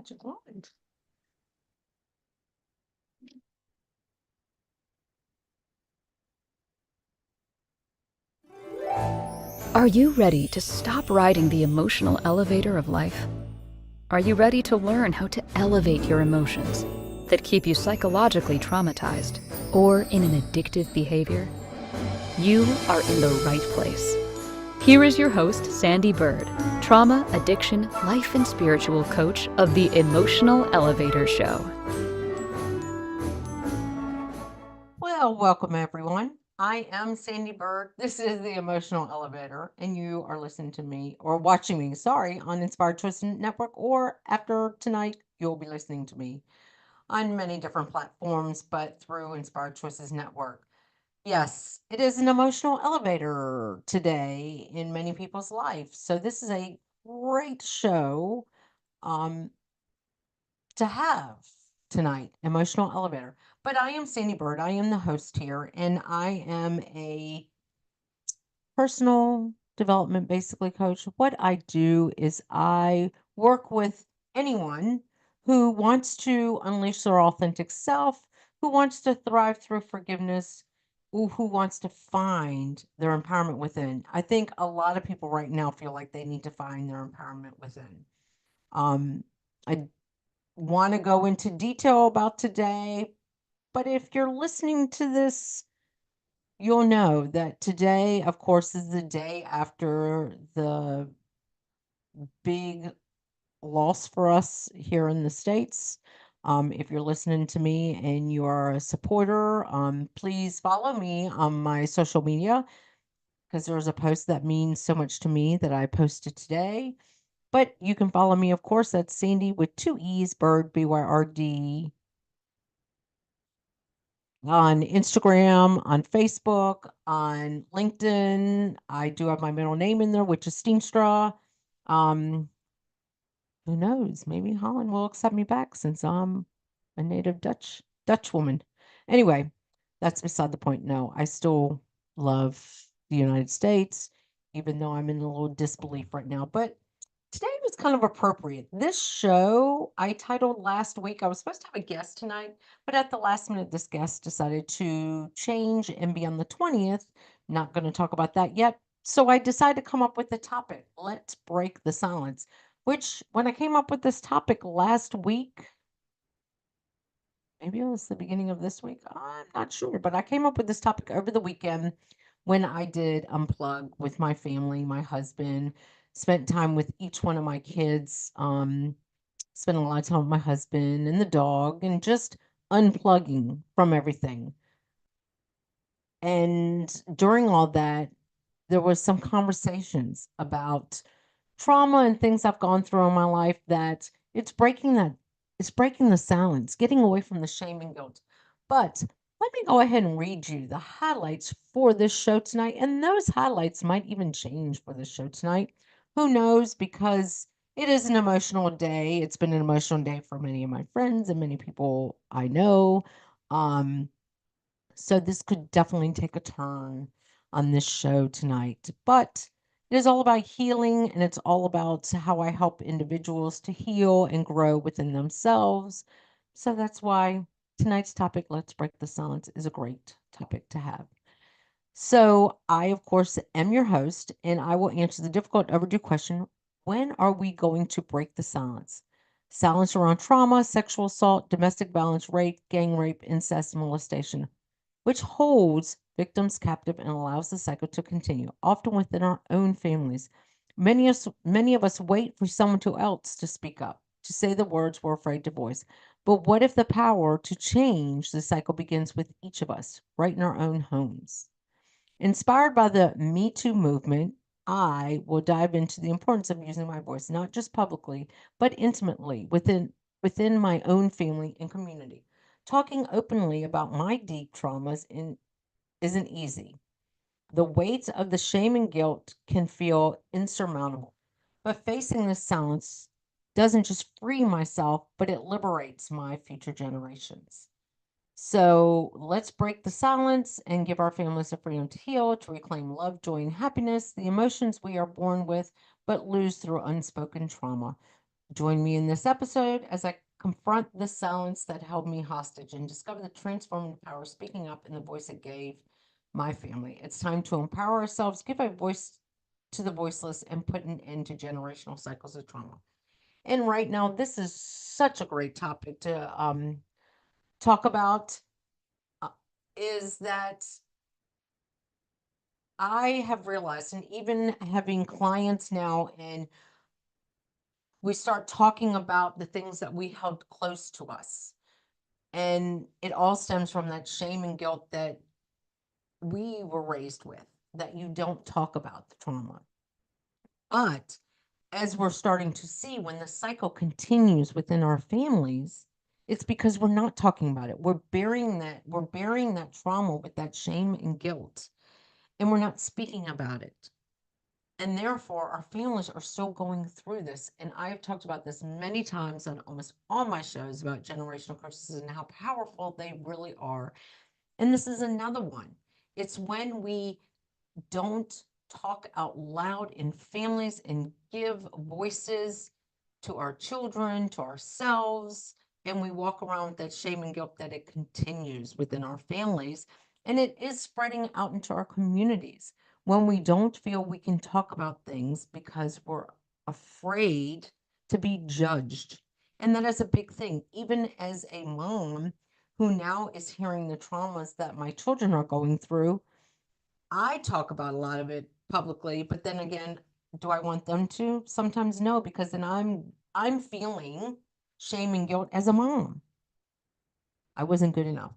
magic wand. Are you ready to stop riding the emotional elevator of life? Are you ready to learn how to elevate your emotions that keep you psychologically traumatized or in an addictive behavior? You are in the right place. Here is your host, Sandee Byrd, trauma, addiction, life, and spiritual coach of the Emotional Elevator Show. Well, welcome everyone. I am Sandee Byrd. This is the Emotional Elevator, and you are listening to me or watching me, sorry, on Inspired Choice Network, or after tonight, you'll be listening to me on many different platforms, but through Inspired Choices Network. Yes, it is an emotional elevator today in many people's lives. So this is a great show um, to have tonight, Emotional Elevator. But I am Sandee Byrd. I am the host here, and I am a personal development basically coach. What I do is I work with anyone who wants to unleash their authentic self, who wants to thrive through forgiveness, who wants to find their empowerment within. I think a lot of people right now feel like they need to find their empowerment within. I want to go into detail about today, but if you're listening to this, you'll know that today, of course, is the day after the big loss for us here in the States. If you're listening to me and you are a supporter, please follow me on my social media because there's a post that means so much to me that I posted today. But you can follow me, of course, that's Sandee with two E's, Byrd, BYRD, on Instagram, on Facebook, on LinkedIn. I do have my middle name in there, which is Steenstra. Um, who knows? Maybe Holland will accept me back since I'm a native Dutch woman. Anyway, that's beside the point. No, I still love the United States, even though I'm in a little disbelief right now. But today was kind of appropriate. This show I titled last week. I was supposed to have a guest tonight, but at the last minute, this guest decided to change and be on the 20th. Not going to talk about that yet. So I decided to come up with the topic. Let's break the silence. Which, when I came up with this topic last week, maybe it was the beginning of this week. I'm not sure, but I came up with this topic over the weekend when I did unplug with my family, my husband, spent time with each one of my kids, spent a lot of time with my husband and the dog, and just unplugging from everything. And during all that, there was some conversations about trauma and things I've gone through in my life that it's breaking the silence, getting away from the shame and guilt. But let me go ahead and read you the highlights for this show tonight. And those highlights might even change for this show tonight. Who knows? Because it is an emotional day. It's been an emotional day for many of my friends and many people I know. Um, so this could definitely take a turn on this show tonight. But it is all about healing and it's all about how I help individuals to heal and grow within themselves. So that's why tonight's topic, Let's Break the Silence, is a great topic to have. So I, of course, am your host and I will answer the difficult overdue question: when are we going to break the silence? Silence around trauma, sexual assault, domestic violence, rape, gang rape, incest, molestation, which holds victims captive and allows the cycle to continue, often within our own families. Many of us wait for someone else to speak up, to say the words we're afraid to voice. But what if the power to change the cycle begins with each of us, right in our own homes? Inspired by the Me Too movement, I will dive into the importance of using my voice, not just publicly, but intimately within my own family and community. Talking openly about my deep traumas isn't easy. The weight of the shame and guilt can feel insurmountable. But facing this silence doesn't just free myself, but it liberates my future generations. So let's break the silence and give our families the freedom to heal, to reclaim love, joy, and happiness, the emotions we are born with but lose through unspoken trauma. Join me in this episode as I confront the silence that held me hostage and discover the transformative power of speaking up in the voice it gave my family. It's time to empower ourselves, give a voice to the voiceless, and put an end to generational cycles of trauma. And right now, this is such a great topic to talk about. uh, is that I have realized, and even having clients now, and we start talking about the things that we held close to us. And it all stems from that shame and guilt that we were raised with, that you don't talk about the trauma. But as we're starting to see, when the cycle continues within our families, it's because we're not talking about it. We're burying that trauma with that shame and guilt, and we're not speaking about it. And therefore, our families are still going through this. And I've talked about this many times on almost all my shows about generational curses and how powerful they really are. And this is another one. It's when we don't talk out loud in families and give voices to our children, to ourselves, and we walk around with that shame and guilt that it continues within our families and it is spreading out into our communities when we don't feel we can talk about things because we're afraid to be judged. And that is a big thing. Even as a mom who now is hearing the traumas that my children are going through, I talk about a lot of it publicly, but then again, do I want them to? Sometimes no, because then I'm feeling shame and guilt as a mom. I wasn't good enough.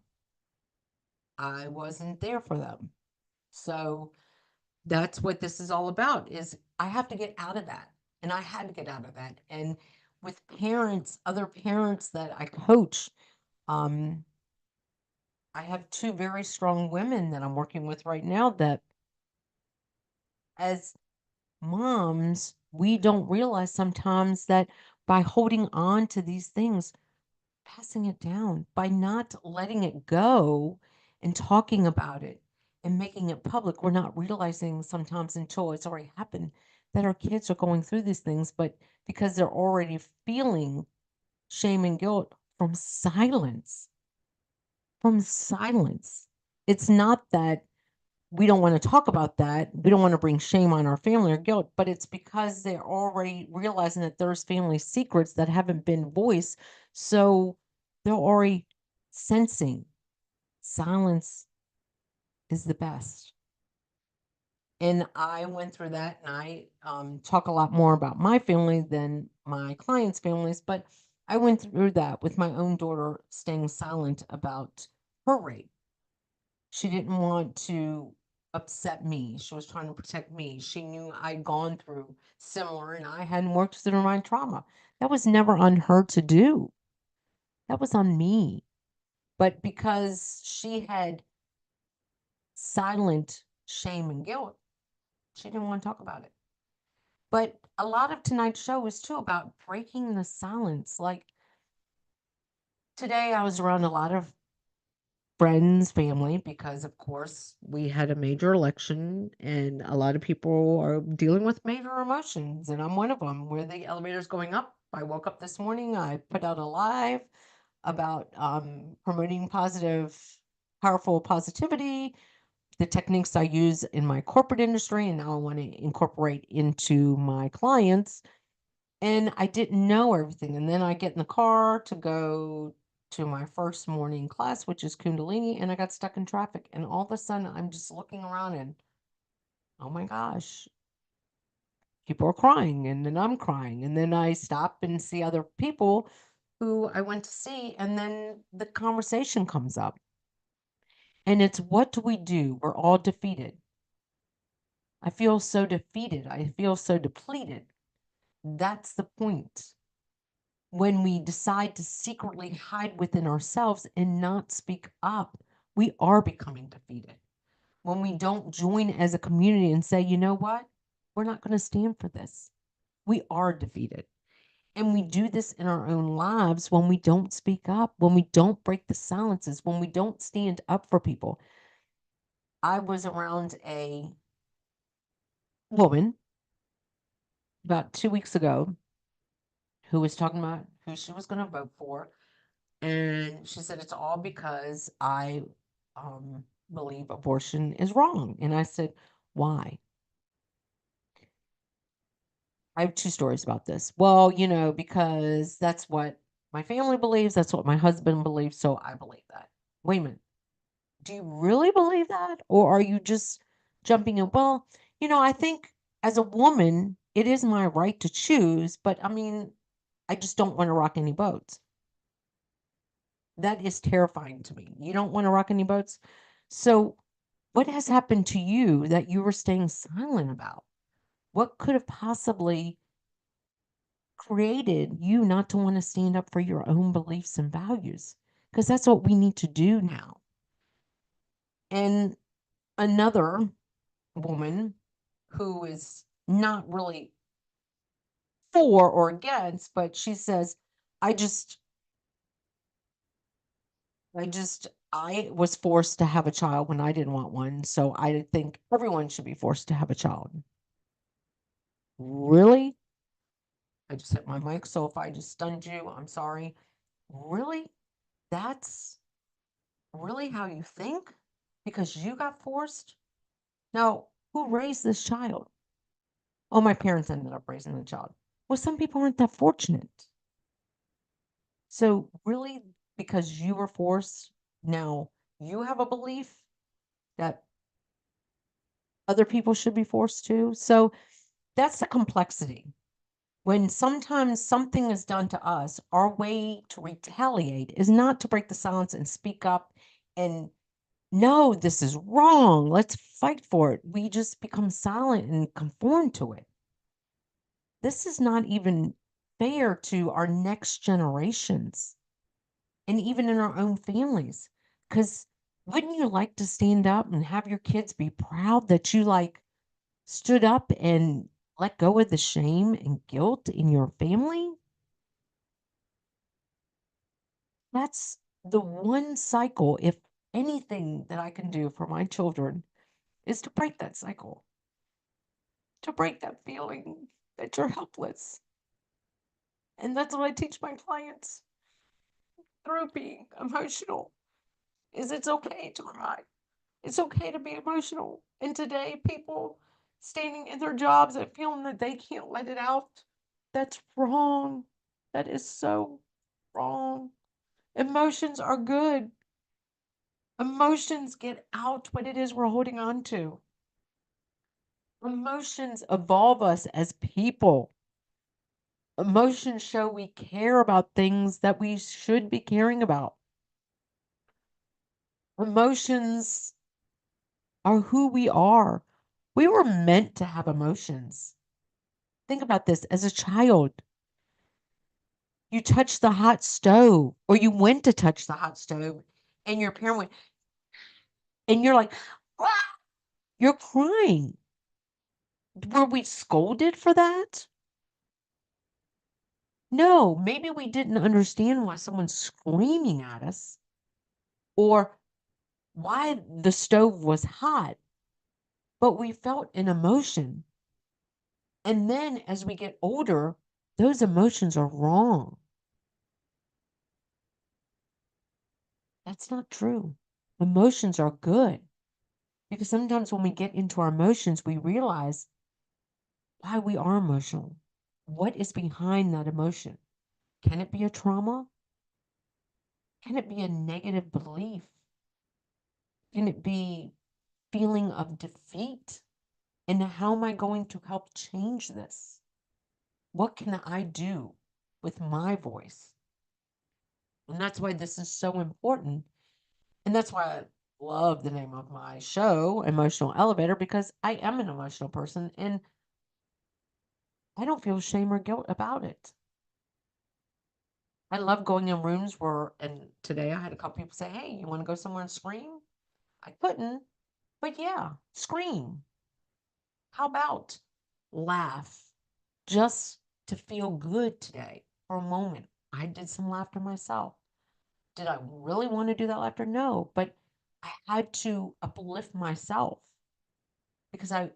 I wasn't there for them. So that's what this is all about is I have to get out of that. And I had to get out of that. And with parents, other parents that I coach, um, I have two very strong women that I'm working with right now that as moms, we don't realize sometimes that by holding on to these things, passing it down, by not letting it go and talking about it and making it public, we're not realizing sometimes until it's already happened that our kids are going through these things, but because they're already feeling shame and guilt from silence. It's not that we don't want to talk about that. We don't want to bring shame on our family or guilt, but it's because they're already realizing that there's family secrets that haven't been voiced. So they're already sensing silence is the best. And I went through that and I talk a lot more about my family than my clients' families, but I went through that with my own daughter staying silent about her rape. She didn't want to upset me. She was trying to protect me. She knew I'd gone through similar and I hadn't worked through my trauma. That was never on her to do. That was on me. But because she had silent shame and guilt, she didn't want to talk about it. But a lot of tonight's show is too about breaking the silence. Like today, I was around a lot of friends, family, because of course we had a major election and a lot of people are dealing with major emotions, and I'm one of them. Where the elevator's going up, I woke up this morning, I put out a live about promoting positive, powerful positivity, the techniques I use in my corporate industry, and now I want to incorporate into my clients. And I didn't know everything. And then I get in the car to go to my first morning class, which is Kundalini, and I got stuck in traffic. And all of a sudden, I'm just looking around and, oh my gosh, people are crying. And then I'm crying. And then I stop and see other people who I went to see. And then the conversation comes up. And it's what do we do? We're all defeated. I feel so defeated. I feel so depleted. That's the point. When we decide to secretly hide within ourselves and not speak up, we are becoming defeated. When we don't join as a community and say, you know what, we're not going to stand for this, we are defeated. And we do this in our own lives when we don't speak up, when we don't break the silences, when we don't stand up for people. I was around a woman about 2 weeks ago who was talking about who she was going to vote for. And she said, it's all because I um, believe abortion is wrong. And I said, why? I have two stories about this. Well, because that's what my family believes. That's what my husband believes. So I believe that. Wait a minute. Do you really believe that? Or are you just jumping in? Well, I think as a woman, it is my right to choose. But I mean, I just don't want to rock any boats. That is terrifying to me. You don't want to rock any boats. So, what has happened to you that you were staying silent about? What could have possibly created you not to want to stand up for your own beliefs and values? Because that's what we need to do now. And another woman who is not really for or against, but she says, I just I was forced to have a child when I didn't want one, so I think everyone should be forced to have a child. Really? I just hit my mic, so if I just stunned you, I'm sorry. Really? That's really how you think? Because you got forced? Now, who raised this child? Oh, my parents ended up raising the child. Well, some people aren't that fortunate. So, really, because you were forced, now you have a belief that other people should be forced to. So that's the complexity. When sometimes something is done to us, our way to retaliate is not to break the silence and speak up and no, this is wrong. Let's fight for it. We just become silent and conform to it. This is not even fair to our next generations and even in our own families. Because wouldn't you like to stand up and have your kids be proud that you stood up and let go of the shame and guilt in your family? That's the one cycle, if anything that I can do for my children is to break that cycle, to break that feeling that you're helpless. And that's what I teach my clients through being emotional is it's okay to cry. It's okay to be emotional. And today people standing in their jobs and feeling that they can't let it out, that's wrong. That is so wrong. Emotions are good. Emotions get out what it is we're holding on to. Emotions evolve us as people. Emotions show we care about things that we should be caring about. Emotions are who we are. We were meant to have emotions. Think about this as a child. You touched the hot stove, or you went to touch the hot stove, and your parent went, and you're like, "Ah!" You're crying. Were we scolded for that? No, maybe we didn't understand why someone's screaming at us or why the stove was hot, but we felt an emotion. And then as we get older, those emotions are wrong. That's not true. Emotions are good because sometimes when we get into our emotions, we realize why we are emotional. What is behind that emotion? Can it be a trauma? Can it be a negative belief? Can it be feeling of defeat? And how am I going to help change this? What can I do with my voice? And that's why this is so important. And that's why I love the name of my show, Emotional Elevator, because I am an emotional person and I don't feel shame or guilt about it. I love going in rooms where, and today I had a couple people say, hey, you want to go somewhere and scream? I couldn't, but yeah, scream. How about laugh just to feel good today for a moment? I did some laughter myself. Did I really want to do that laughter? No, but I had to uplift myself because I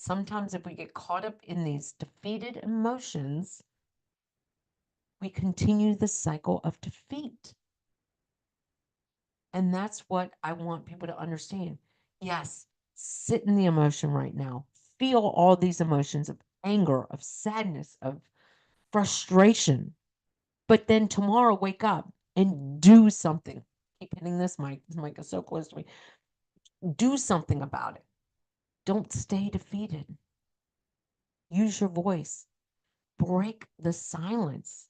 sometimes if we get caught up in these defeated emotions, we continue the cycle of defeat. And that's what I want people to understand. Yes, sit in the emotion right now. Feel all these emotions of anger, of sadness, of frustration. But then tomorrow, wake up and do something. Keep hitting this mic. This mic is so close to me. Do something about it. Don't stay defeated. Use your voice. Break the silence.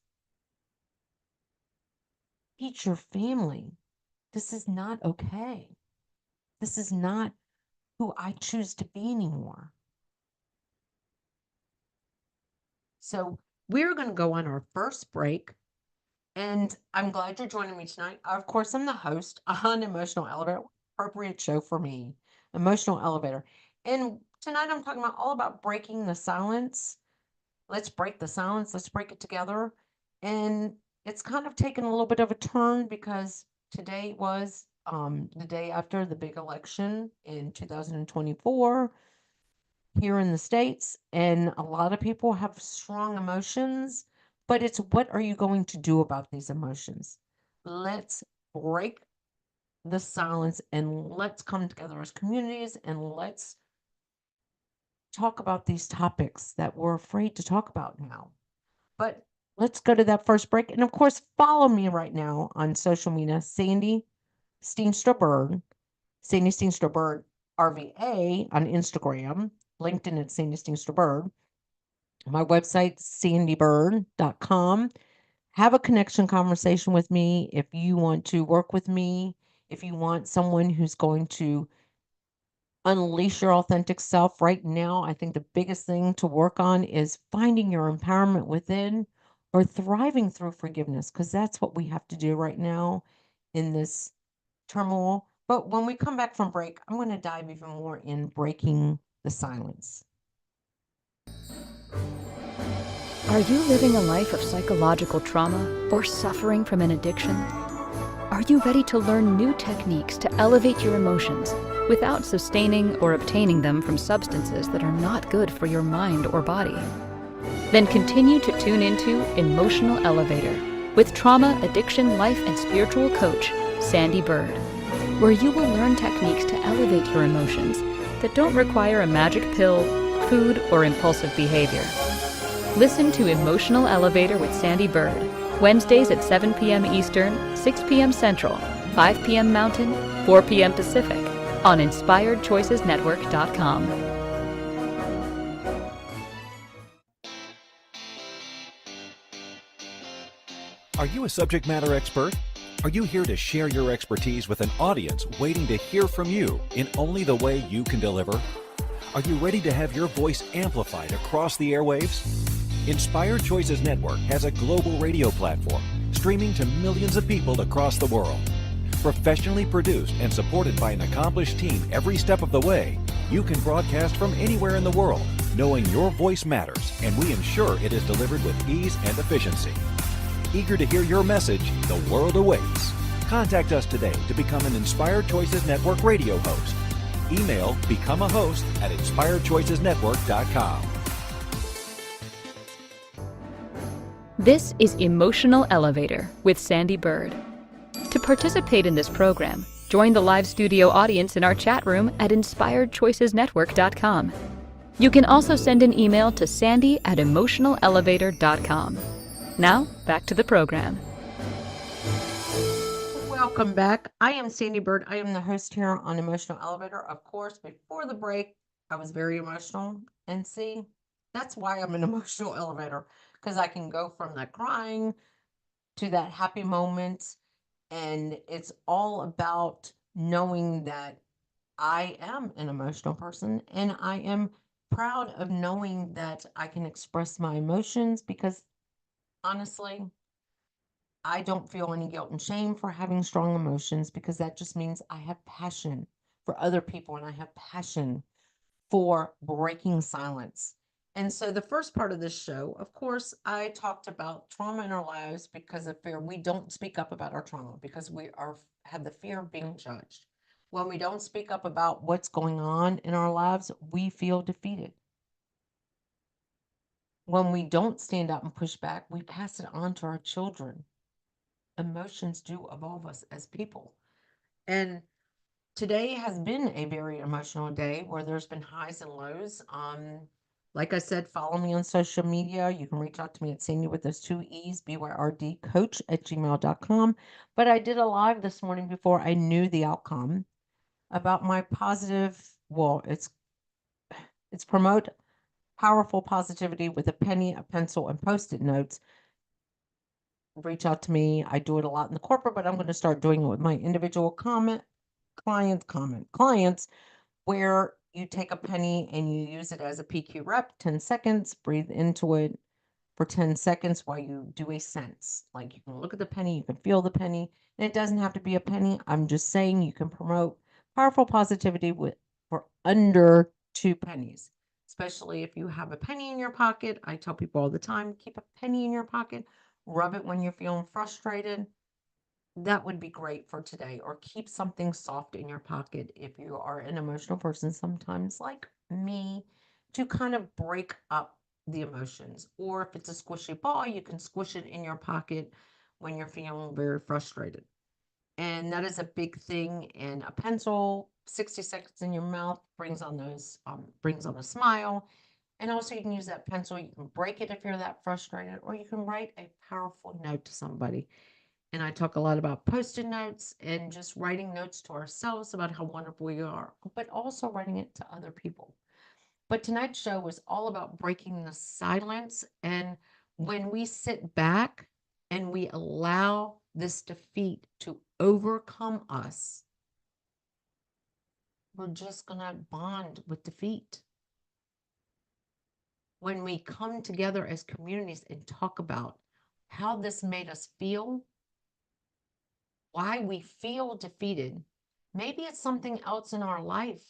Teach your family. This is not okay. This is not who I choose to be anymore. So we're going to go on our first break. And I'm glad you're joining me tonight. Of course, I'm the host on Emotional Elevator, appropriate show for me, Emotional Elevator. And tonight I'm talking about all about breaking the silence. Let's break the silence. Let's break it together. And it's kind of taken a little bit of a turn because today was the day after the big election in 2024 here in the States. And a lot of people have strong emotions, but it's what are you going to do about these emotions? Let's break the silence and let's come together as communities and let's talk about these topics that we're afraid to talk about now. But let's go to that first break. And of course, follow me right now on social media, Sandee Steenstra Byrd, Sandee Steenstra Byrd, RVA on Instagram, LinkedIn at Sandee Steenstra Byrd. My website, sandeebyrd.com. Have a connection conversation with me if you want to work with me, if you want someone who's going to unleash your authentic self. Right now, I think the biggest thing to work on is finding your empowerment within or thriving through forgiveness, because that's what we have to do right now in this turmoil. But when we come back from break, I'm going to dive even more in breaking the silence. Are you living a life of psychological trauma or suffering from an addiction? Are you ready to learn new techniques to elevate your emotions without sustaining or obtaining them from substances that are not good for your mind or body? Then continue to tune into Emotional Elevator with trauma, addiction, life, and spiritual coach, Sandee Byrd, where you will learn techniques to elevate your emotions that don't require a magic pill, food, or impulsive behavior. Listen to Emotional Elevator with Sandee Byrd, Wednesdays at 7 p.m. Eastern, 6 p.m. Central, 5 p.m. Mountain, 4 p.m. Pacific, on InspiredChoicesNetwork.com. Are you a subject matter expert? Are you here to share your expertise with an audience waiting to hear from you in only the way you can deliver? Are you ready to have your voice amplified across the airwaves? Inspired Choices Network has a global radio platform streaming to millions of people across the world. Professionally produced and supported by an accomplished team every step of the way, you can broadcast from anywhere in the world, knowing your voice matters, and we ensure it is delivered with ease and efficiency. Eager to hear your message, the world awaits. Contact us today to become an Inspired Choices Network radio host. Email become a host at inspiredchoicesnetwork.com. This is Emotional Elevator with Sandee Byrd. To participate in this program, join the live studio audience in our chat room at inspiredchoicesnetwork.com. You can also send an email to sandy@emotionalelevator.com. Now, back to the program. Welcome back. I am Sandee Byrd. I am the host here on Emotional Elevator. Of course, before the break, I was very emotional. And see, that's why I'm an emotional elevator, because I can go from that crying to that happy moment. And it's all about knowing that I am an emotional person and I am proud of knowing that I can express my emotions because honestly, I don't feel any guilt and shame for having strong emotions because that just means I have passion for other people and I have passion for breaking silence. And so the first part of this show, of course, I talked about trauma in our lives because of fear. We don't speak up about our trauma because we are have the fear of being judged. When we don't speak up about what's going on in our lives, we feel defeated. When we don't stand up and push back, we pass it on to our children. Emotions do evolve us as people. And today has been a very emotional day where there's been highs and lows. Like I said, follow me on social media. You can reach out to me at Sandee with those two E's, BYRD coach at gmail.com. But I did a live this morning before I knew the outcome about my positive, well, it's promote powerful positivity with a penny, a pencil, and post-it notes. Reach out to me. I do it a lot in the corporate, but I'm going to start doing it with my individual clients, where you take a penny and you use it as a PQ rep, 10 seconds, breathe into it for 10 seconds while you do a sense. Like, you can look at the penny, you can feel the penny, and it doesn't have to be a penny. I'm just saying you can promote powerful positivity for under 2 pennies. Especially if you have a penny in your pocket. I tell people all the time, keep a penny in your pocket, rub it when you're feeling frustrated. That would be great for today. Or keep something soft in your pocket if you are an emotional person, sometimes like me, to kind of break up the emotions. Or if it's a squishy ball, you can squish it in your pocket when you're feeling very frustrated. And that is a big thing. And a pencil, 60 seconds in your mouth brings on a smile. And also, you can use that pencil. You can break it if you're that frustrated, or you can write a powerful note to somebody. And I talk a lot about post-it notes and just writing notes to ourselves about how wonderful we are, but also writing it to other people. But tonight's show was all about breaking the silence. And when we sit back and we allow this defeat to overcome us, we're just going to bond with defeat. When we come together as communities and talk about how this made us feel, why we feel defeated. Maybe it's something else in our life.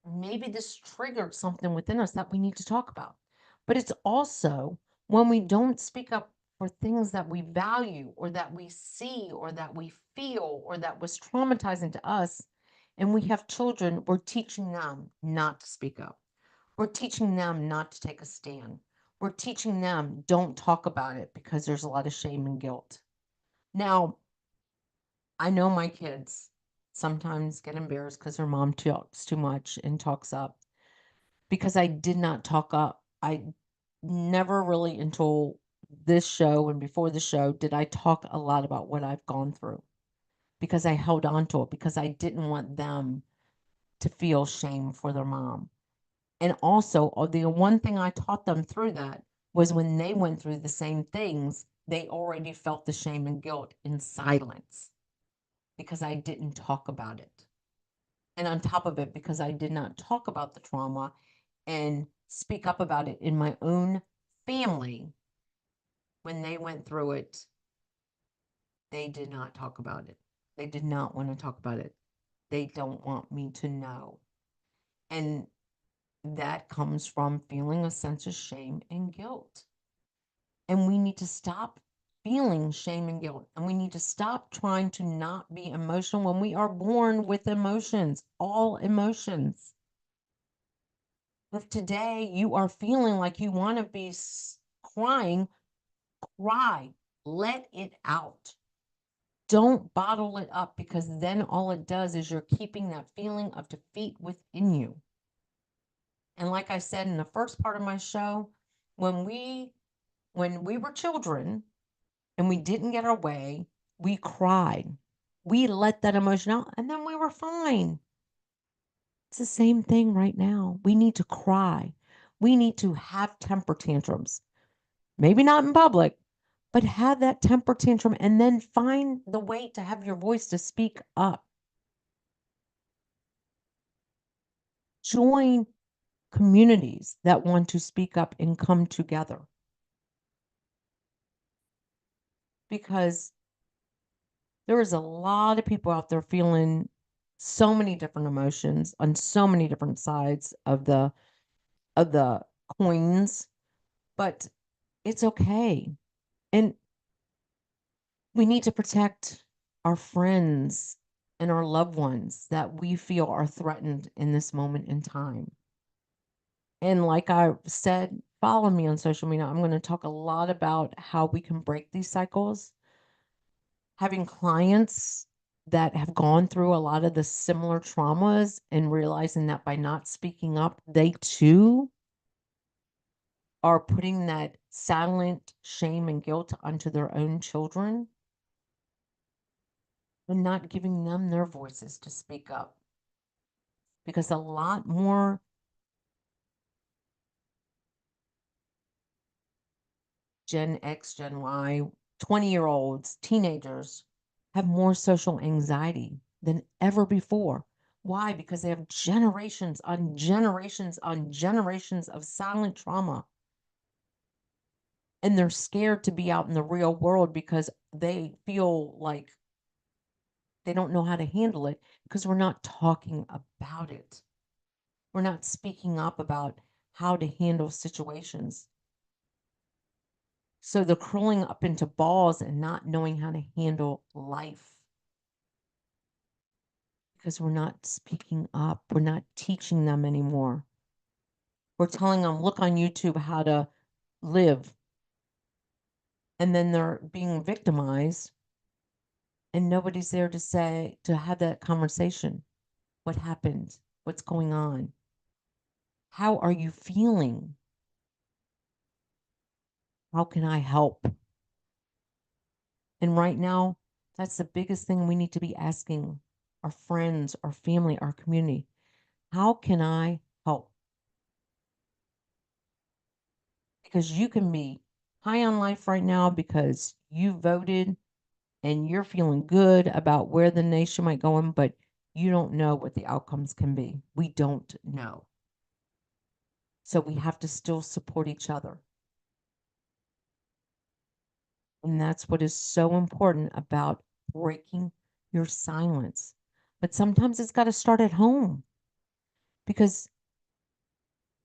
Maybe this triggered something within us that we need to talk about. But it's also when we don't speak up for things that we value or that we see or that we feel or that was traumatizing to us, and we have children, we're teaching them not to speak up. We're teaching them not to take a stand. We're teaching them don't talk about it because there's a lot of shame and guilt. Now, I know my kids sometimes get embarrassed because their mom talks too much and talks up because I did not talk up. I never really, until this show and before the show, did I talk a lot about what I've gone through because I held on to it because I didn't want them to feel shame for their mom. And also, the one thing I taught them through that was when they went through the same things, they already felt the shame and guilt in silence because I didn't talk about it. And on top of it, because I did not talk about the trauma and speak up about it in my own family, when they went through it, they did not talk about it. They did not want to talk about it. They don't want me to know. And that comes from feeling a sense of shame and guilt. And we need to stop feeling shame and guilt. And we need to stop trying to not be emotional when we are born with emotions, all emotions. If today you are feeling like you want to be crying, cry, let it out. Don't bottle it up, because then all it does is you're keeping that feeling of defeat within you. And like I said in the first part of my show, when we were children and we didn't get our way, we cried. We let that emotion out and then we were fine. It's the same thing right now. We need to cry. We need to have temper tantrums. Maybe not in public, but have that temper tantrum and then find the way to have your voice to speak up. Join communities that want to speak up and come together. Because there is a lot of people out there feeling so many different emotions on so many different sides of the coins, but it's okay. And we need to protect our friends and our loved ones that we feel are threatened in this moment in time. And like I said, follow me on social media. I'm going to talk a lot about how we can break these cycles. Having clients that have gone through a lot of the similar traumas and realizing that by not speaking up, they too are putting that silent shame and guilt onto their own children and not giving them their voices to speak up. Because a lot more Gen X, Gen Y, 20-year-olds, teenagers have more social anxiety than ever before. Why? Because they have generations on generations on generations of silent trauma. And they're scared to be out in the real world because they feel like they don't know how to handle it because we're not talking about it. We're not speaking up about how to handle situations. So they're curling up into balls and not knowing how to handle life because we're not speaking up. We're not teaching them anymore. We're telling them, look on YouTube how to live. And then they're being victimized and nobody's there to say, to have that conversation. What happened? What's going on? How are you feeling? How can I help? And right now, that's the biggest thing we need to be asking our friends, our family, our community. How can I help? Because you can be high on life right now because you voted and you're feeling good about where the nation might go in, but you don't know what the outcomes can be. We don't know. So we have to still support each other. And that's what is so important about breaking your silence. But sometimes it's got to start at home because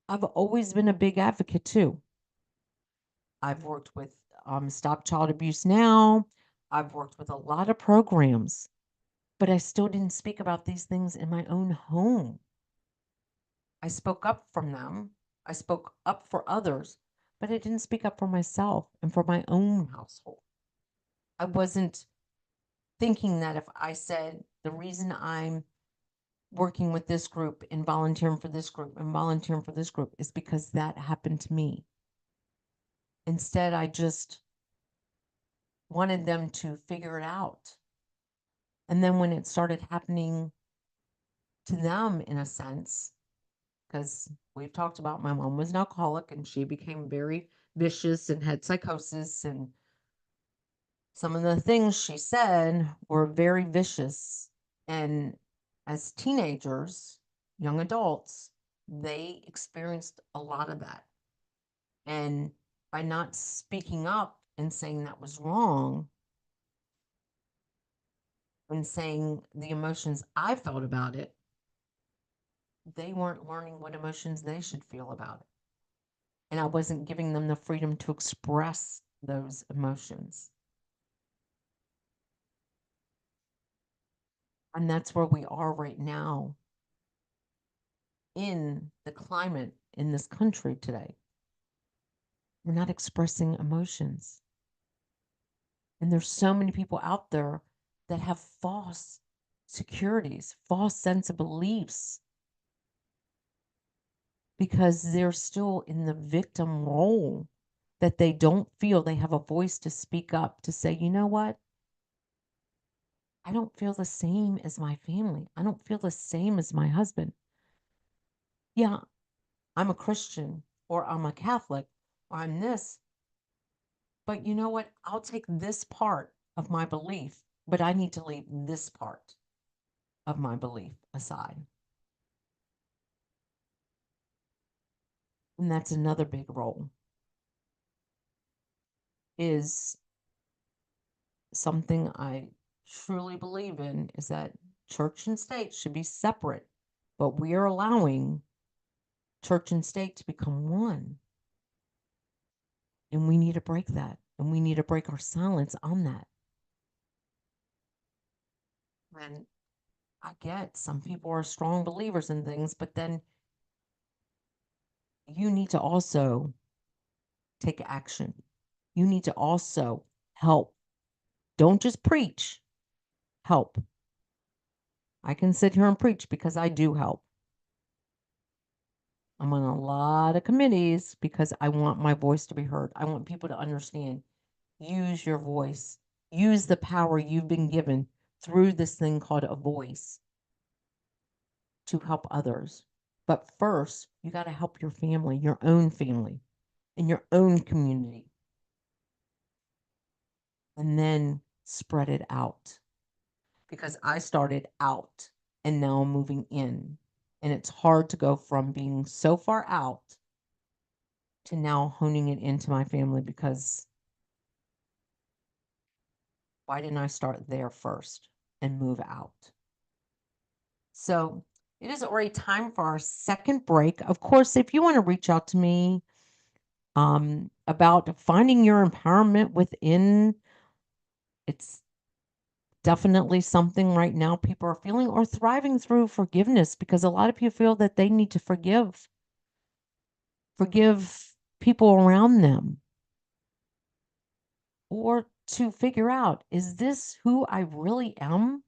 I've always been a big advocate too. I've worked with Stop Child Abuse Now. I've worked with a lot of programs, but I still didn't speak about these things in my own home. I spoke up from them. I spoke up for others, but I didn't speak up for myself and for my own household. I wasn't thinking that if I said the reason I'm working with this group and volunteering for this group and volunteering for this group is because that happened to me. Instead, I just wanted them to figure it out. And then when it started happening to them, in a sense, because we've talked about my mom was an alcoholic and she became very vicious and had psychosis. And some of the things she said were very vicious. And as teenagers, young adults, they experienced a lot of that. And by not speaking up and saying that was wrong and saying the emotions I felt about it, they weren't learning what emotions they should feel about it. And I wasn't giving them the freedom to express those emotions. And that's where we are right now in the climate in this country today. We're not expressing emotions. And there's so many people out there that have false securities, false sense of beliefs because they're still in the victim role that they don't feel they have a voice to speak up to say, you know what? I don't feel the same as my family. I don't feel the same as my husband. Yeah, I'm a Christian or I'm a Catholic or I'm this, but you know what? I'll take this part of my belief, but I need to leave this part of my belief aside. And that's another big role is something I truly believe in is that church and state should be separate, but we are allowing church and state to become one. And we need to break that. And we need to break our silence on that. And I get some people are strong believers in things, but then you need to also take action. You need to also help. Don't just preach, help. I can sit here and preach because I do help. I'm on a lot of committees because I want my voice to be heard. I want people to understand. Use your voice. Use the power you've been given through this thing called a voice to help others. But first, you got to help your family, in your own community, and then spread it out. Because I started out and now I'm moving in. And it's hard to go from being so far out to now honing it into my family because why didn't I start there first and move out? So it is already time for our second break. Of course, if you want to reach out to me about finding your empowerment within, it's definitely something right now people are feeling or thriving through forgiveness because a lot of people feel that they need to forgive people around them or to figure out, is this who I really am?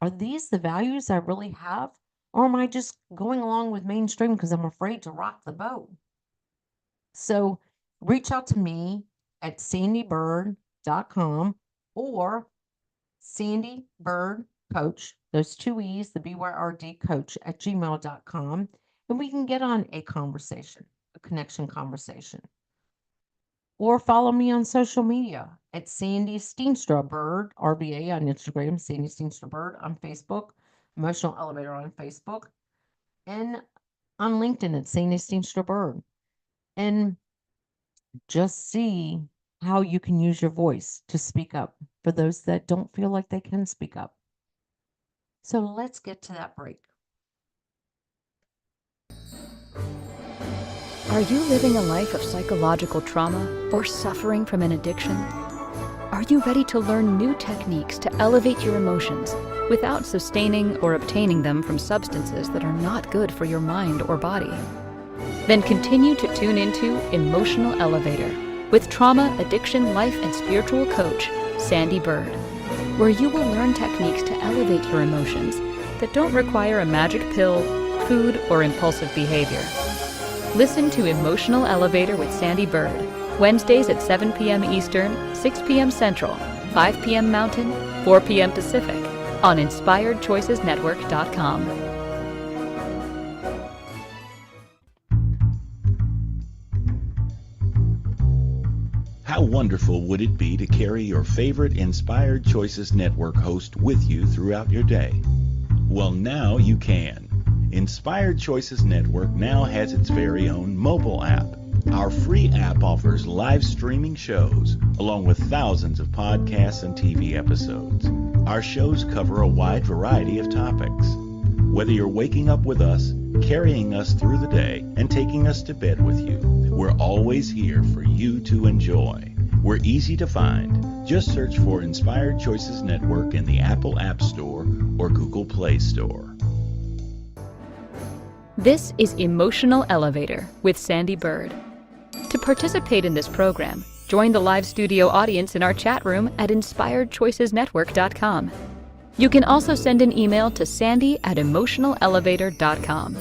Are these the values I really have? Or am I just going along with mainstream because I'm afraid to rock the boat? So reach out to me at sandeebyrd.com or Sandee Byrd Coach, those two E's, the BYRD coach at gmail.com, and we can get on a conversation, a connection conversation. Or follow me on social media at Sandee Steenstra Byrd, RBA on Instagram, Sandee Steenstra Byrd on Facebook, Emotional Elevator on Facebook, and on LinkedIn at Sandee Steenstra Byrd. And just see how you can use your voice to speak up for those that don't feel like they can speak up. So let's get to that break. Are you living a life of psychological trauma or suffering from an addiction? Are you ready to learn new techniques to elevate your emotions without sustaining or obtaining them from substances that are not good for your mind or body? Then continue to tune into Emotional Elevator with trauma, addiction, life, and spiritual coach, Sandee Byrd, where you will learn techniques to elevate your emotions that don't require a magic pill, food, or impulsive behavior. Listen to Emotional Elevator with Sandee Byrd, Wednesdays at 7 p.m. Eastern, 6 p.m. Central, 5 p.m. Mountain, 4 p.m. Pacific, on InspiredChoicesNetwork.com. How wonderful would it be to carry your favorite Inspired Choices Network host with you throughout your day? Well, now you can. Inspired Choices Network now has its very own mobile app. Our free app offers live streaming shows, along with thousands of podcasts and TV episodes. Our shows cover a wide variety of topics. Whether you're waking up with us, carrying us through the day, and taking us to bed with you, we're always here for you to enjoy. We're easy to find. Just search for Inspired Choices Network in the Apple App Store or Google Play Store. This is Emotional Elevator with Sandee Byrd. To participate in this program, join the live studio audience in our chat room at InspiredChoicesNetwork.com. You can also send an email to sandy@emotionalelevator.com.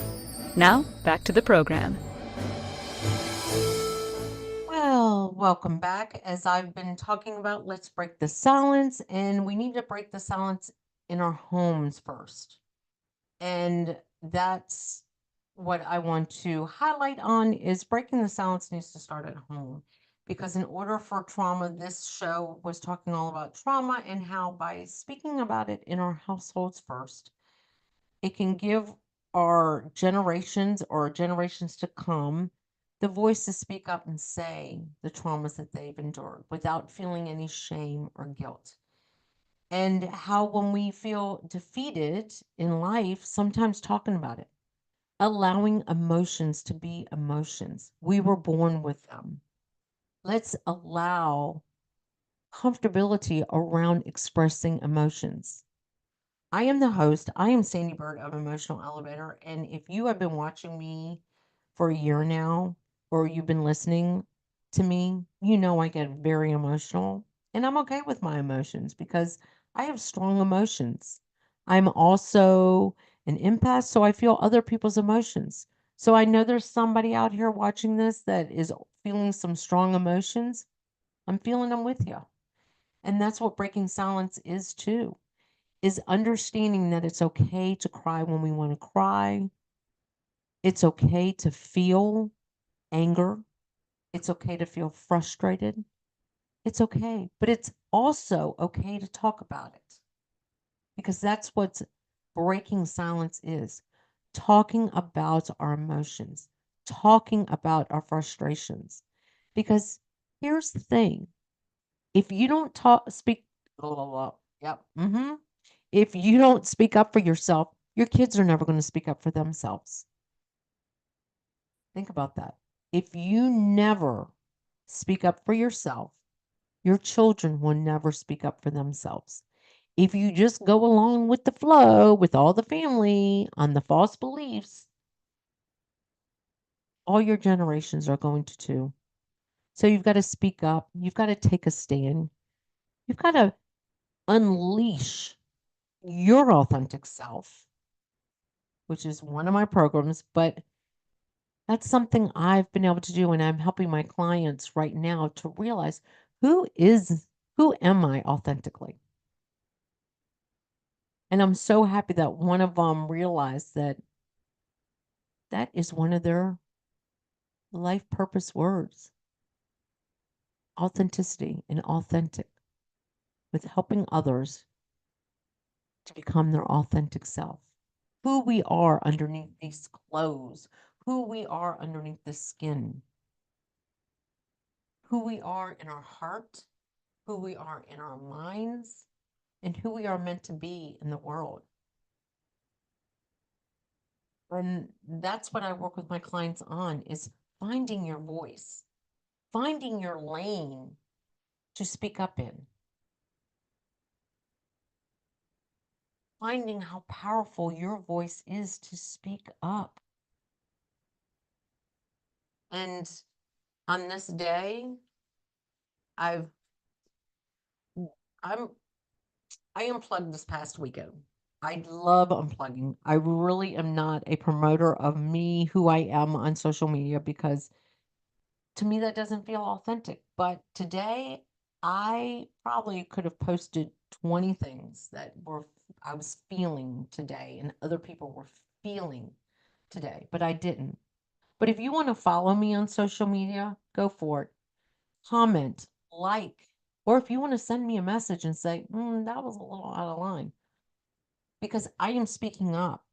Now, back to the program. Well, welcome back. As I've been talking about, let's break the silence, and we need to break the silence in our homes first. And that's what I want to highlight on is breaking the silence needs to start at home. Because in order for trauma, this show was talking all about trauma and how by speaking about it in our households first, it can give our generations or generations to come the voice to speak up and say the traumas that they've endured without feeling any shame or guilt. And how when we feel defeated in life, sometimes talking about it, allowing emotions to be emotions. We were born with them. Let's allow comfortability around expressing emotions. I am the host. I am Sandee Byrd of Emotional Elevator. And if you have been watching me for a year now, or you've been listening to me, you know I get very emotional. And I'm okay with my emotions because I have strong emotions. I'm also an empath, so I feel other people's emotions. So I know there's somebody out here watching this that is feeling some strong emotions. I'm feeling them with you. And that's what breaking silence is too, is understanding that it's okay to cry when we want to cry. It's okay to feel anger. It's okay to feel frustrated. It's okay. But it's also okay to talk about it because that's what breaking silence is, talking about our emotions, talking about our frustrations. Because here's the thing, if you don't speak, blah, blah, blah, yep, if you don't speak up for yourself, your kids are never going to speak up for themselves. Think about that. If you never speak up for yourself, your children will never speak up for themselves. If you just go along with the flow with all the family on the false beliefs, all your generations are going to too. So you've got to speak up. You've got to take a stand. You've got to unleash your authentic self, which is one of my programs, but that's something I've been able to do, and I'm helping my clients right now to realize who am I authentically? And I'm so happy that one of them realized that that is one of their life purpose words, authenticity and authentic, with helping others to become their authentic self. Who we are underneath these clothes, who we are underneath the skin, who we are in our heart, who we are in our minds, and who we are meant to be in the world. And that's what I work with my clients on, is finding your voice, finding your lane to speak up in, finding how powerful your voice is to speak up. And on this day, I've I'm I unplugged this past weekend. I love unplugging. I really am not a promoter of me, who I am on social media, because to me that doesn't feel authentic. But today I probably could have posted 20 things that were I was feeling today and other people were feeling today, but I didn't. But if you want to follow me on social media, go for it. Comment, like, or if you want to send me a message and say, that was a little out of line, because I am speaking up.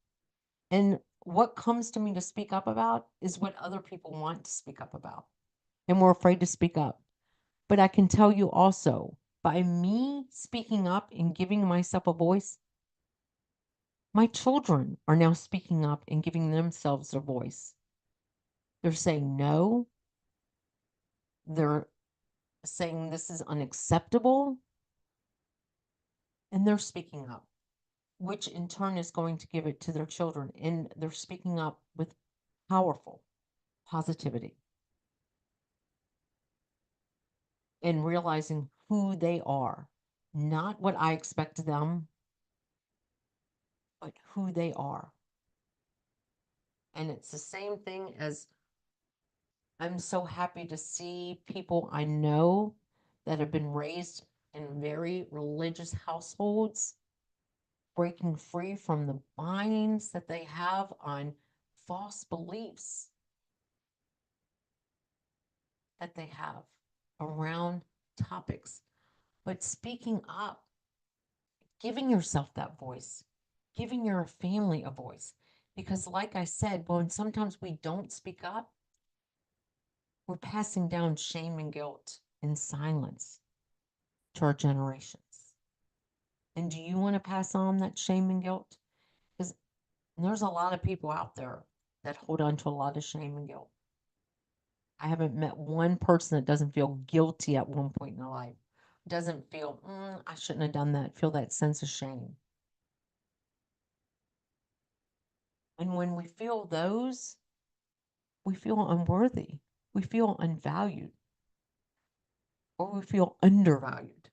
And what comes to me to speak up about is what other people want to speak up about. And we're afraid to speak up. But I can tell you also, by me speaking up and giving myself a voice, my children are now speaking up and giving themselves a voice. They're saying no. They're saying this is unacceptable. And they're speaking up, which in turn is going to give it to their children. And they're speaking up with powerful positivity and realizing who they are, not what I expect of them, but who they are. And it's the same thing as I'm so happy to see people I know that have been raised in very religious households breaking free from the binds that they have on false beliefs that they have around topics, but speaking up, giving yourself that voice, giving your family a voice. Because, like I said, when sometimes we don't speak up, we're passing down shame and guilt in silence to our generations. And do you want to pass on that shame and guilt? Because there's a lot of people out there that hold on to a lot of shame and guilt. I haven't met one person that doesn't feel guilty at one point in their life, doesn't feel, I shouldn't have done that, feel that sense of shame. And when we feel those, we feel unworthy, we feel unvalued, or we feel undervalued.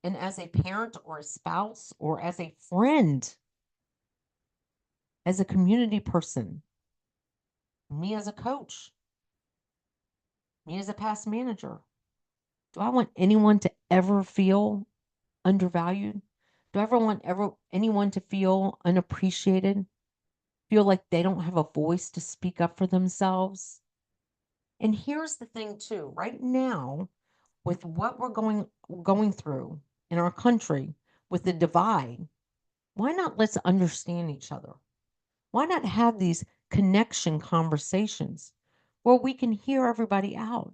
And as a parent or a spouse or as a friend, as a community person, me as a coach, me as a past manager, do I want anyone to ever feel undervalued? Do I ever want anyone to feel unappreciated? Feel like they don't have a voice to speak up for themselves? And here's the thing too, right now, with what we're going through in our country with the divide, why not let's understand each other? Why not have these connection conversations where we can hear everybody out?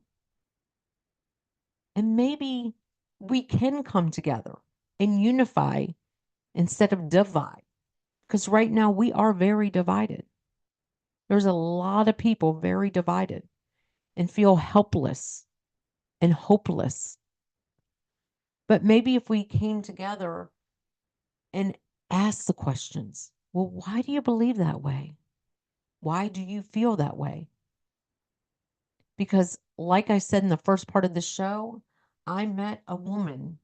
And maybe we can come together and unify instead of divide. Because right now we are very divided. There's a lot of people very divided and feel helpless and hopeless. But maybe if we came together and asked the questions, well, why do you believe that way? Why do you feel that way? Because, like I said in the first part of the show, I met a woman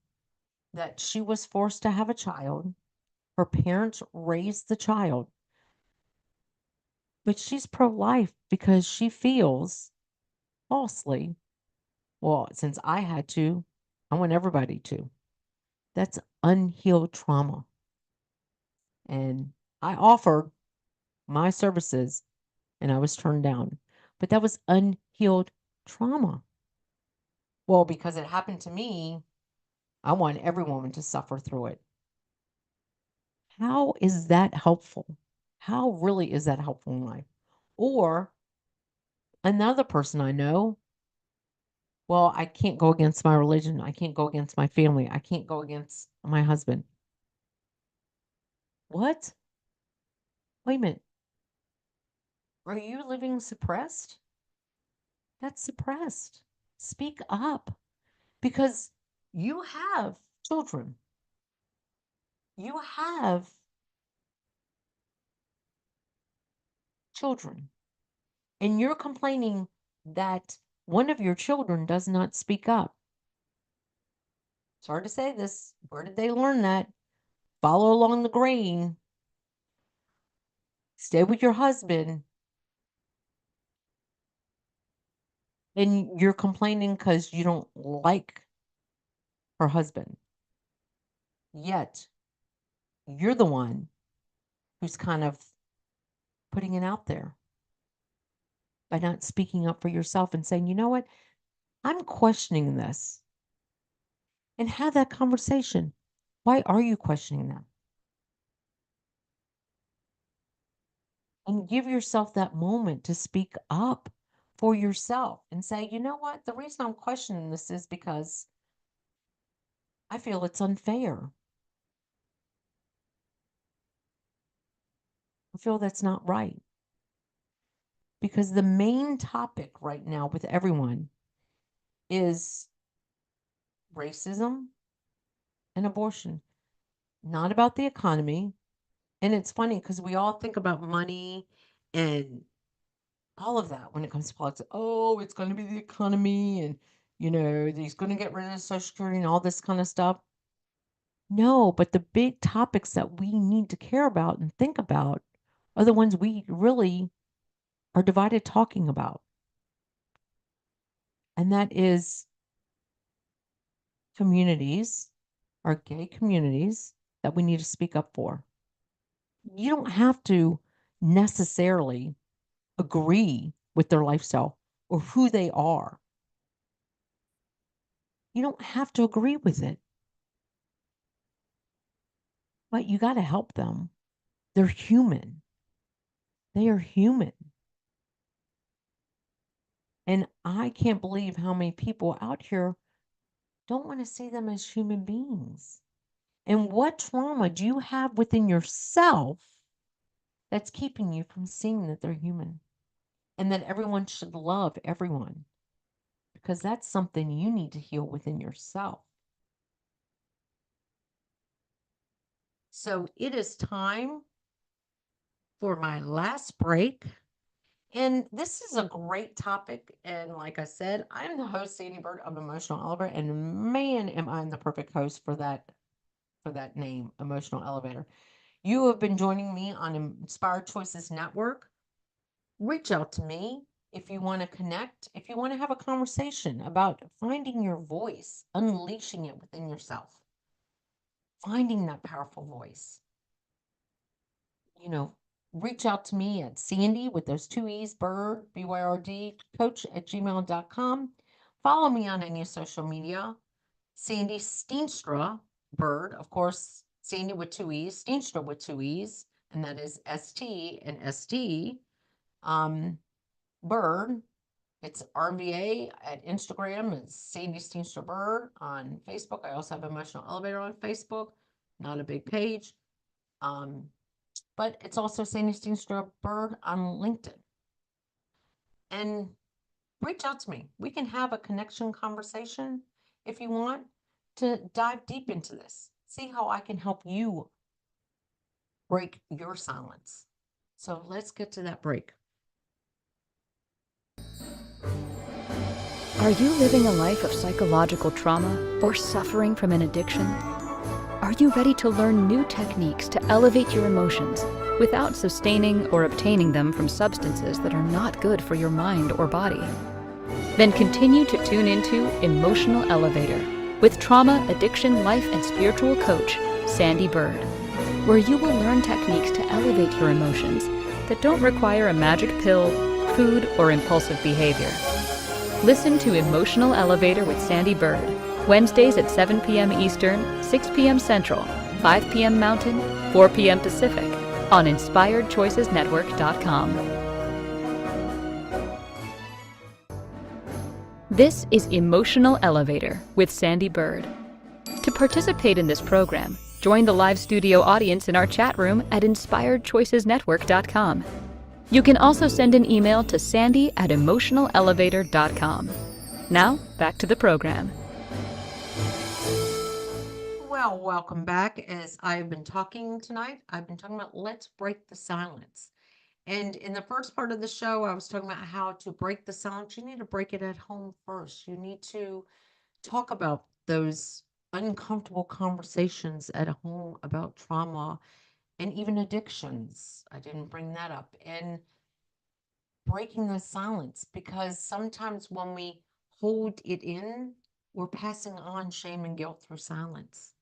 that she was forced to have a child. Her parents raised the child, but she's pro life because she feels falsely, well, since I had to, I want everybody to. That's unhealed trauma. And I offered my services and I was turned down. But that was unhealed trauma. Well, because it happened to me, I want every woman to suffer through it. How is that helpful? How really is that helpful in life? Or another person I know, well, I can't go against my religion. I can't go against my family. I can't go against my husband. What? Wait a minute. Are you living suppressed? That's suppressed. Speak up because you have children. You have children. And you're complaining that one of your children does not speak up. Sorry to say this. Where did they learn that? Follow along the grain. Stay with your husband. And you're complaining because you don't like her husband. Yet, you're the one who's kind of putting it out there by not speaking up for yourself and saying, you know what? I'm questioning this. And have that conversation. Why are you questioning that? And give yourself that moment to speak up for yourself and say, you know what? The reason I'm questioning this is because I feel it's unfair. I feel that's not right. Because the main topic right now with everyone is racism and abortion, not about the economy. And it's funny because we all think about money and all of that when it comes to politics. Oh, it's going to be the economy and, he's going to get rid of Social Security and all this kind of stuff. No, but the big topics that we need to care about and think about are the ones we really are divided talking about. And that is communities, our gay communities that we need to speak up for. You don't have to necessarily agree with their lifestyle or who they are. You don't have to agree with it, but you got to help them. They're human. They are human. And I can't believe how many people out here don't want to see them as human beings. And what trauma do you have within yourself that's keeping you from seeing that they're human and that everyone should love everyone? Because that's something you need to heal within yourself. So it is time for my last break. And this is a great topic. And like I said, I'm the host, Sandy Byrd of Emotional Elevator, and man, am I the perfect host for that name, Emotional Elevator. You have been joining me on Inspired Choices Network. Reach out to me if you want to connect, if you want to have a conversation about finding your voice, unleashing it within yourself, finding that powerful voice. You know, reach out to me at Sandee with those two E's, Byrd, BYRD, coach at gmail.com. Follow me on any social media. Sandee Steenstra, Byrd, of course, Sandee with two E's, Steenstra with two E's, and that is ST and SD. Byrd, it's RVA at Instagram. It's Sandee Steenstra Byrd on Facebook. I also have Emotional Elevator on Facebook, not a big page. Um, but it's also Sandee Steenstra Byrd on LinkedIn. And reach out to me. We can have a connection conversation if you want to dive deep into this. See how I can help you break your silence. So let's get to that break. Are you living a life of psychological trauma or suffering from an addiction? Are you ready to learn new techniques to elevate your emotions without sustaining or obtaining them from substances that are not good for your mind or body? Then continue to tune into Emotional Elevator with trauma, addiction, life, and spiritual coach, Sandee Byrd, where you will learn techniques to elevate your emotions that don't require a magic pill, food, or impulsive behavior. Listen to Emotional Elevator with Sandee Byrd, Wednesdays at 7 p.m. Eastern, 6 p.m. Central, 5 p.m. Mountain, 4 p.m. Pacific, on InspiredChoicesNetwork.com. This is Emotional Elevator with Sandee Byrd. To participate in this program, join the live studio audience in our chat room at InspiredChoicesNetwork.com. You can also send an email to sandy@emotionalelevator.com. Now, back to the program. Well, welcome back. As I've been talking tonight, I've been talking about let's break the silence. And in the first part of the show, I was talking about how to break the silence. You need to break it at home first. You need to talk about those uncomfortable conversations at home about trauma and even addictions. I didn't bring that up. And breaking the silence, because sometimes when we hold it in, we're passing on shame and guilt through silence.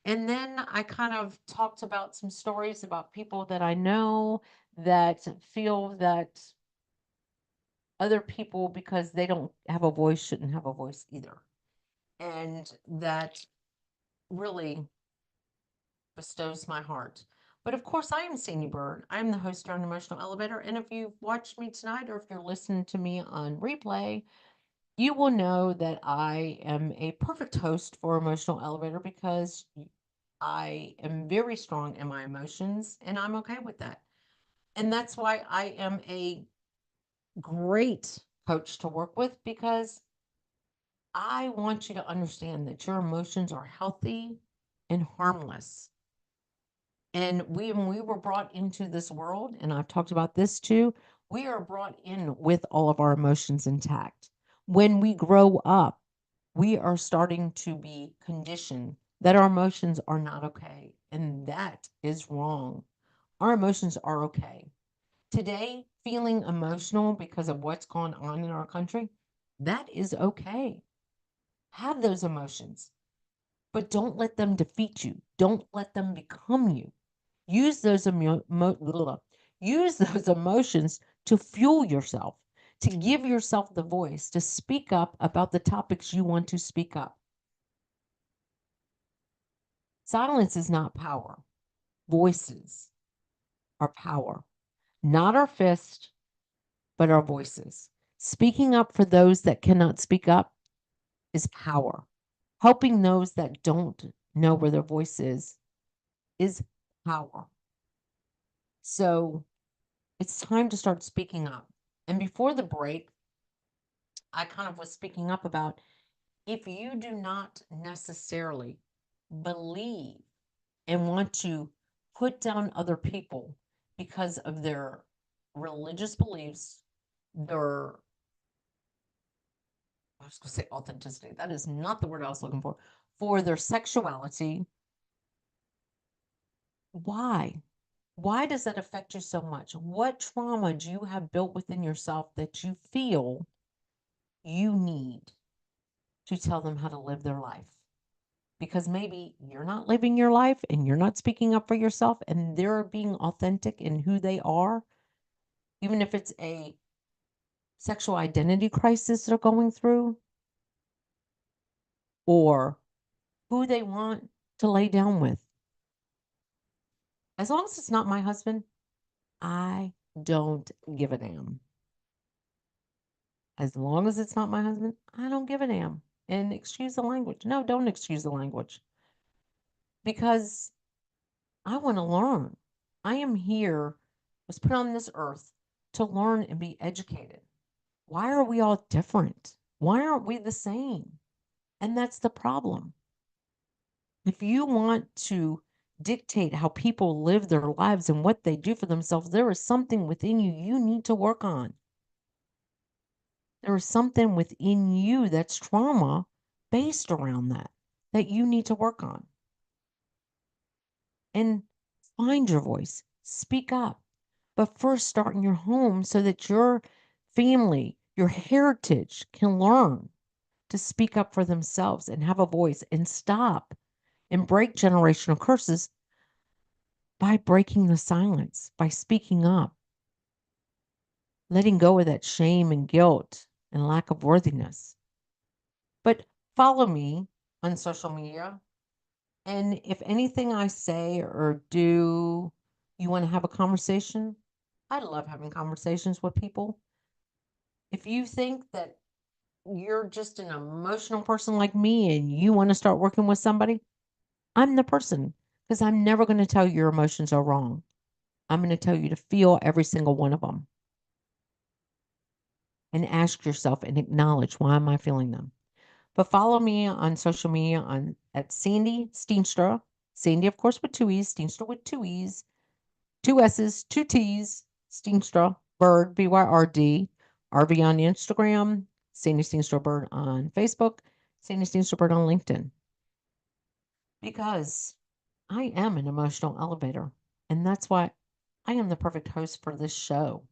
And then I kind of talked about some stories about people that I know that feel that other people, because they don't have a voice, shouldn't have a voice either. And that really bestows my heart. But of course, I am Sandee Byrd. I'm the host on Emotional Elevator. And if you've watched me tonight or if you're listening to me on replay, you will know that I am a perfect host for Emotional Elevator because I am very strong in my emotions and I'm okay with that. And that's why I am a great coach to work with, because I want you to understand that your emotions are healthy and harmless. And when we were brought into this world, and I've talked about this too, we are brought in with all of our emotions intact. When we grow up, we are starting to be conditioned that our emotions are not okay. And that is wrong. Our emotions are okay. Today, feeling emotional because of what's going on in our country, that is okay. Have those emotions, but don't let them defeat you. Don't let them become you. Use those use those emotions to fuel yourself, to give yourself the voice to speak up about the topics you want to speak up. Silence is not power. Voices are power. Not our fist, but our voices. Speaking up for those that cannot speak up is power. Helping those that don't know where their voice is power. So it's time to start speaking up. And before the break, I kind of was speaking up about, if you do not necessarily believe and want to put down other people because of their religious beliefs, their, I was going to say authenticity. That is not the word I was looking for their sexuality. Why? Why does that affect you so much? What trauma do you have built within yourself that you feel you need to tell them how to live their life? Because maybe you're not living your life and you're not speaking up for yourself and they're being authentic in who they are, even if it's a sexual identity crisis they're going through or who they want to lay down with. As long as it's not my husband, I don't give a damn. As long as it's not my husband, I don't give a damn. And excuse the language. No, don't excuse the language. Because I want to learn. I am here, was put on this earth to learn and be educated. Why are we all different? Why aren't we the same? And that's the problem. If you want to dictate how people live their lives and what they do for themselves, there is something within you you need to work on. There is something within you that's trauma based around that you need to work on. And find your voice, speak up. But first, start in your home so that your family, your heritage can learn to speak up for themselves and have a voice and stop and break generational curses by breaking the silence, by speaking up, letting go of that shame and guilt and lack of worthiness. But follow me on social media. And if anything I say or do, you want to have a conversation, I love having conversations with people. If you think that you're just an emotional person like me and you want to start working with somebody, I'm the person because I'm never going to tell you your emotions are wrong. I'm going to tell you to feel every single one of them and ask yourself and acknowledge why am I feeling them. But follow me on social media on at Sandee Steenstra. Sandee, of course, with two E's, Steenstra with two E's, two S's, two T's, Steenstra, Byrd, Byrd, RV on Instagram, Sandee Steenstra Byrd on Facebook, Sandee Steenstra Byrd on LinkedIn. Because I am an emotional elevator, and that's why I am the perfect host for this show.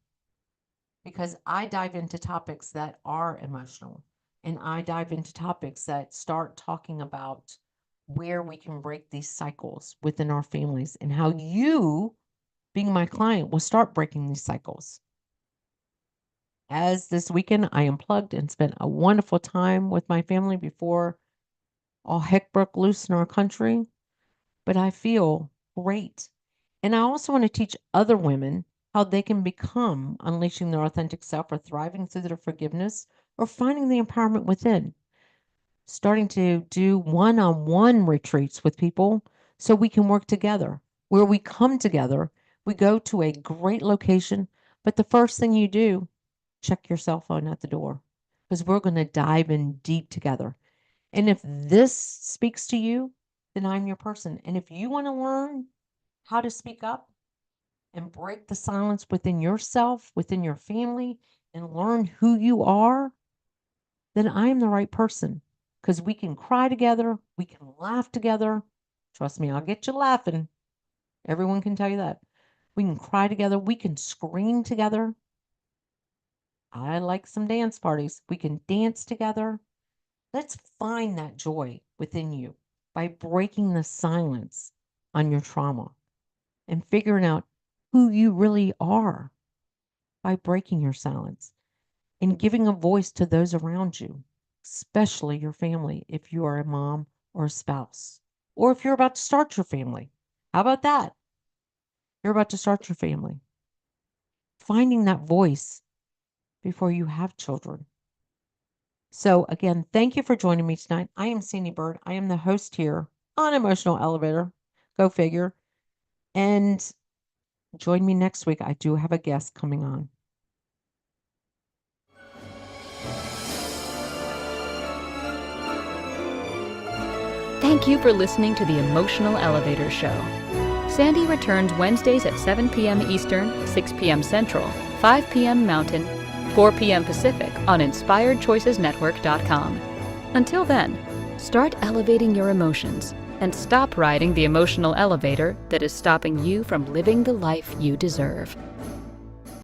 Because I dive into topics that are emotional, and I dive into topics that start talking about where we can break these cycles within our families and how you, being my client, will start breaking these cycles. As this weekend, I unplugged and spent a wonderful time with my family before all heck broke loose in our country. But I feel great. And I also want to teach other women how they can become unleashing their authentic self or thriving through their forgiveness or finding the empowerment within. Starting to do one-on-one retreats with people so we can work together. Where we come together, we go to a great location, but the first thing you do, check your cell phone at the door because we're going to dive in deep together. And if this speaks to you, then I'm your person. And if you want to learn how to speak up and break the silence within yourself, within your family, and learn who you are, then I am the right person because we can cry together, we can laugh together. Trust me, I'll get you laughing. Everyone can tell you that. We can cry together, we can scream together. I like some dance parties. We can dance together. Let's find that joy within you by breaking the silence on your trauma and figuring out who you really are by breaking your silence and giving a voice to those around you, especially your family if you are a mom or a spouse, or if you're about to start your family. How about that? You're about to start your family. Finding that voice before you have children. So again, thank you for joining me tonight. I am Sandee Byrd. I am the host here on Emotional Elevator. Go figure. And join me next week. I do have a guest coming on. Thank you for listening to the Emotional Elevator Show. Sandee returns Wednesdays at 7 p.m. Eastern, 6 p.m. Central, 5 p.m. Mountain, 4 p.m. Pacific on InspiredChoicesNetwork.com. Until then, start elevating your emotions and stop riding the emotional elevator that is stopping you from living the life you deserve.